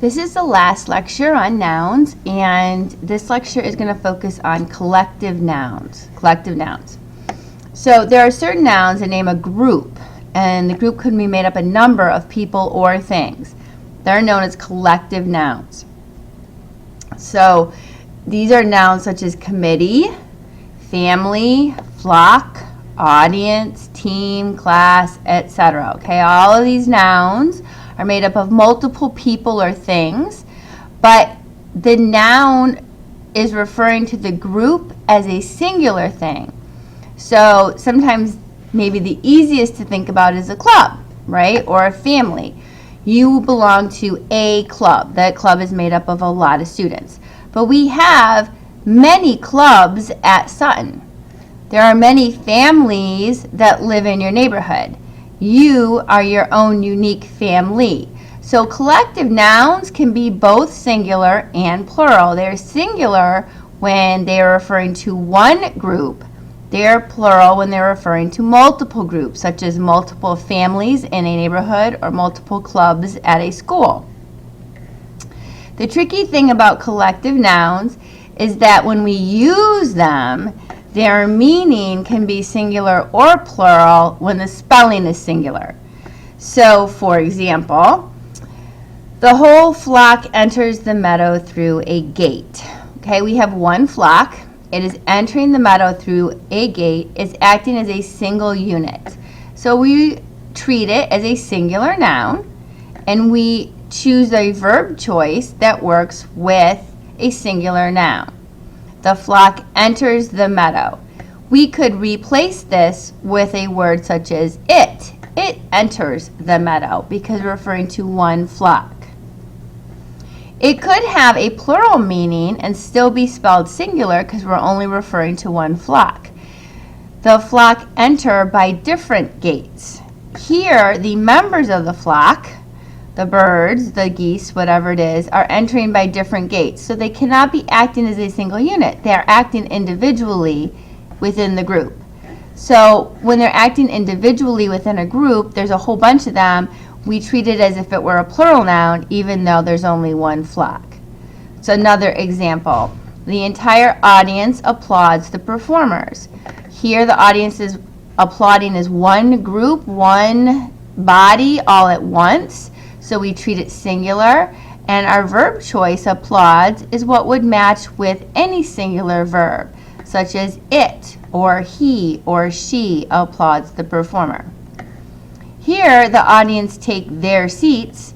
This is the last lecture on nouns, and this lecture is going to focus on collective nouns. Collective nouns. So there are certain nouns that name a group, and the group could be made up a number of people or things. They're known as collective nouns. So these are nouns such as committee, family, flock, audience, team, class, etc. Okay, all of these nouns are made up of multiple people or things, but the noun is referring to the group as a singular thing. So sometimes maybe the easiest to think about is a club, right, or a family. You belong to a club. That club is made up of a lot of students. But we have many clubs at Sutton. There are many families that live in your neighborhood. You are your own unique family. So collective nouns can be both singular and plural. They're singular when they are referring to one group. They're plural when they're referring to multiple groups, such as multiple families in a neighborhood or multiple clubs at a school. The tricky thing about collective nouns is that when we use them, their meaning can be singular or plural when the spelling is singular. So, for example, the whole flock enters the meadow through a gate. Okay, we have one flock. It is entering the meadow through a gate. It's acting as a single unit. So we treat it as a singular noun, and we choose a verb choice that works with a singular noun. The flock enters the meadow. We could replace this with a word such as it. It enters the meadow because we're referring to one flock. It could have a plural meaning and still be spelled singular because we're only referring to one flock. The flock enter by different gates. Here, the members of the flock, the birds, the geese, whatever it is, are entering by different gates. So they cannot be acting as a single unit. They are acting individually within the group. So when they're acting individually within a group, there's a whole bunch of them. We treat it as if it were a plural noun, even though there's only one flock. So another example. The entire audience applauds the performers. Here the audience is applauding as one group, one body, all at once. So we treat it singular, and our verb choice, applauds, is what would match with any singular verb, such as it or he or she applauds the performer. Here, the audience take their seats.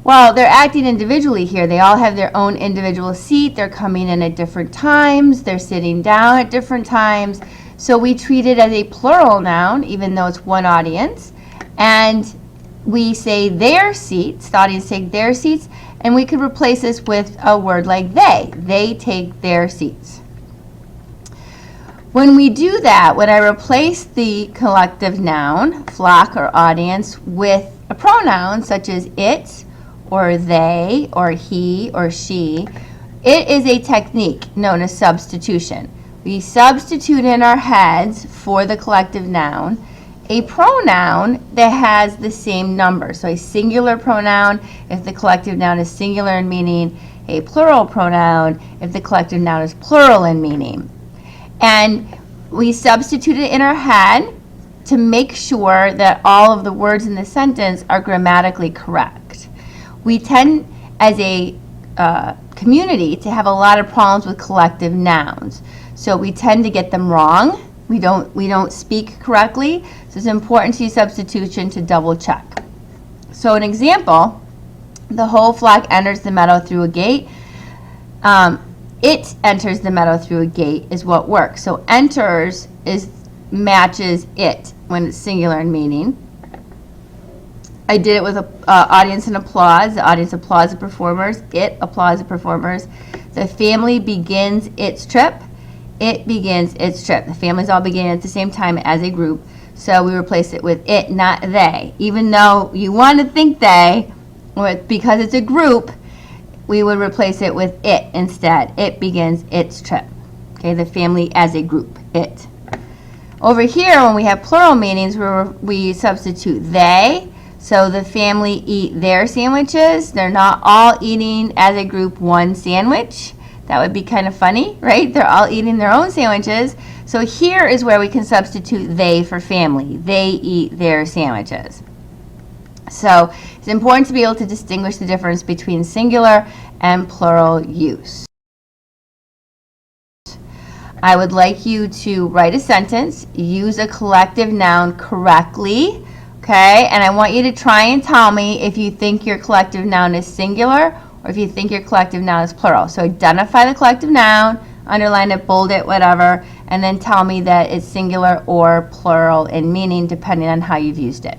Well, they're acting individually here. They all have their own individual seat. They're coming in at different times. They're sitting down at different times. So we treat it as a plural noun, even though it's one audience. And we say their seats, the audience take their seats, and we could replace this with a word like they. They take their seats. When we do that, when I replace the collective noun, flock or audience, with a pronoun such as it or they or he or she, it is a technique known as substitution. We substitute in our heads for the collective noun a pronoun that has the same number. So a singular pronoun if the collective noun is singular in meaning, a plural pronoun if the collective noun is plural in meaning. And we substitute it in our head to make sure that all of the words in the sentence are grammatically correct. We tend, as a community, to have a lot of problems with collective nouns. So we tend to get them wrong. We don't speak correctly, so it's important to use substitution to double check. So an example, the whole flock enters the meadow through a gate. It enters the meadow through a gate is what works. So enters matches it when it's singular in meaning. I did it with audience and applause. The audience applauds the performers. It applauds the performers. The family begins its trip. It begins its trip. The families all begin at the same time as a group, so we replace it with it, not they. Even though you want to think they, because it's a group, we would replace it with it instead. It begins its trip. Okay, the family as a group, it. Over here, when we have plural meanings, we substitute they. So the family eat their sandwiches. They're not all eating as a group one sandwich. That would be kind of funny, right? They're all eating their own sandwiches. So here is where we can substitute they for family. They eat their sandwiches. So it's important to be able to distinguish the difference between singular and plural use. I would like you to write a sentence, use a collective noun correctly, okay? And I want you to try and tell me if you think your collective noun is singular or if you think your collective noun is plural. So identify the collective noun, underline it, bold it, whatever, and then tell me that it's singular or plural in meaning depending on how you've used it.